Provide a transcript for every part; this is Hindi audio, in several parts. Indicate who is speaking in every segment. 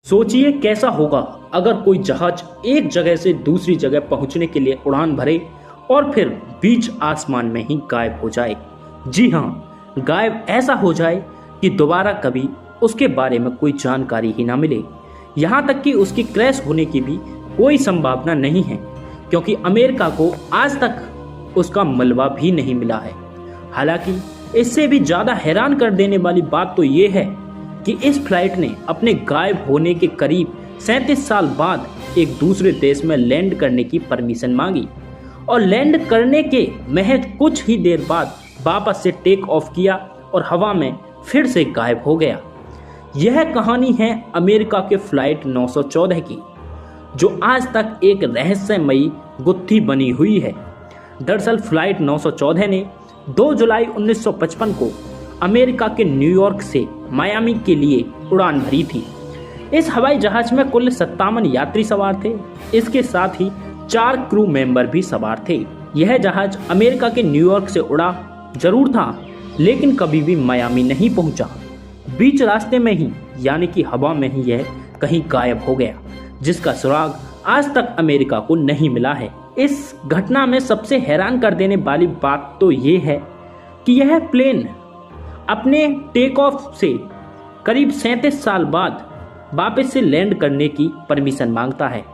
Speaker 1: सोचिए कैसा होगा अगर कोई जहाज एक जगह से दूसरी जगह पहुंचने के लिए उड़ान भरे और फिर बीच आसमान में ही गायब हो जाए। जी हाँ, गायब ऐसा हो जाए कि दोबारा कभी उसके बारे में कोई जानकारी ही ना मिले। यहाँ तक कि उसकी क्रैश होने की भी कोई संभावना नहीं है, क्योंकि अमेरिका को आज तक उसका मलबा भी नहीं मिला है। हालांकि इससे भी ज़्यादा हैरान कर देने वाली बात तो ये है कि इस फ्लाइट ने अपने गायब होने के करीब 37 साल बाद एक दूसरे देश में लैंड करने की परमिशन मांगी और लैंड करने के महज कुछ ही देर बाद वापस से टेक ऑफ किया और हवा में फिर से गायब हो गया। यह कहानी है अमेरिका के फ्लाइट 914 की, जो आज तक एक रहस्यमयी गुत्थी बनी हुई है। दरअसल फ्लाइट 914 ने 2 जुलाई 1955 को अमेरिका के न्यूयॉर्क से मायामी के लिए उड़ान भरी थी। इस हवाई जहाज में कुल 57 यात्री सवार थे। इसके साथ ही 4 क्रू मेंबर भी सवार थे। यह जहाज अमेरिका के न्यूयॉर्क से उड़ा जरूर था, लेकिन कभी भी मायामी नहीं पहुंचा। बीच रास्ते में ही यानी कि हवा में ही यह कहीं गायब हो गया, जिसका सुराग आज तक अमेरिका को नहीं मिला है। इस घटना में सबसे हैरान कर देने वाली बात तो ये है कि यह प्लेन अपने टेक ऑफ से करीब 37 साल बाद वापस से लैंड करने की परमिशन मांगता है,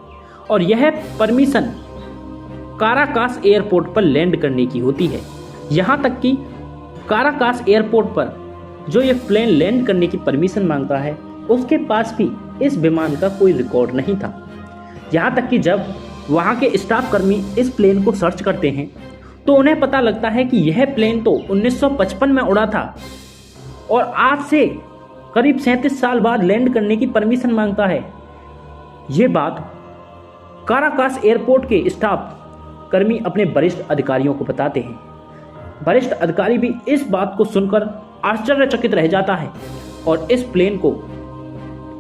Speaker 1: और यह परमिशन काराकास एयरपोर्ट पर लैंड करने की होती है। यहाँ तक कि काराकास एयरपोर्ट पर जो ये प्लेन लैंड करने की परमिशन मांगता है, उसके पास भी इस विमान का कोई रिकॉर्ड नहीं था। यहाँ तक कि जब वहाँ के स्टाफ कर्मी इस प्लेन को सर्च करते हैं तो उन्हें पता लगता है कि यह प्लेन तो 1955 में उड़ा था और आज से करीब 37 साल बाद लैंड करने की परमिशन मांगता है। ये बात काराकास एयरपोर्ट के स्टाफ कर्मी अपने वरिष्ठ अधिकारियों को बताते हैं। वरिष्ठ अधिकारी भी इस बात को सुनकर आश्चर्यचकित रह जाता है और इस प्लेन को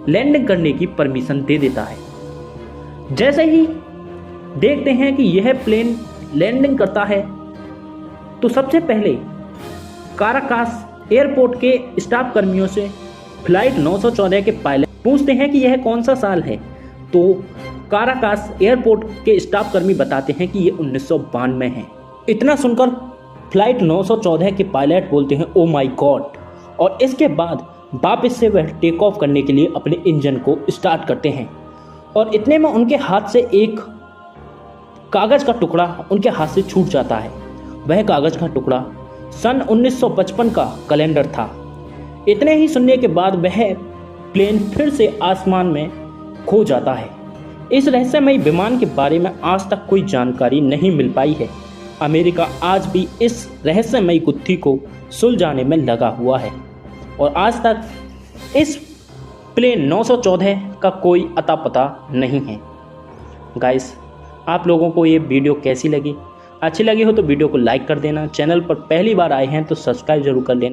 Speaker 1: लैंडिंग करने की परमिशन दे देता है। जैसे ही देखते हैं कि यह प्लेन लैंडिंग करता है तो सबसे पहले काराकास एयरपोर्ट के स्टाफ कर्मियों से फ्लाइट 914 के पायलट पूछते हैं कि यह कौन सा साल है, तो काराकास एयरपोर्ट के स्टाफ कर्मी बताते हैं कि यह 1992 है। इतना सुनकर फ्लाइट 914 के पायलट बोलते हैं ओ माय गॉड, और इसके बाद वापस से वह टेक ऑफ करने के लिए अपने इंजन को स्टार्ट करते हैं। और इतने में उनके हाथ से एक कागज़ का टुकड़ा उनके हाथ से छूट जाता है। वह कागज़ का टुकड़ा सन 1955 का कैलेंडर था। इतने ही सुनने के बाद वह प्लेन फिर से आसमान में खो जाता है। इस रहस्यमयी विमान के बारे में आज तक कोई जानकारी नहीं मिल पाई है। अमेरिका आज भी इस रहस्यमयी गुत्थी को सुलझाने में लगा हुआ है और आज तक इस प्लेन 914 का कोई अता पता नहीं है। गाइस, आप लोगों को ये वीडियो कैसी लगी? अच्छी लगी हो तो वीडियो को लाइक कर देना। चैनल पर पहली बार आए हैं तो सब्सक्राइब जरूर कर लेना।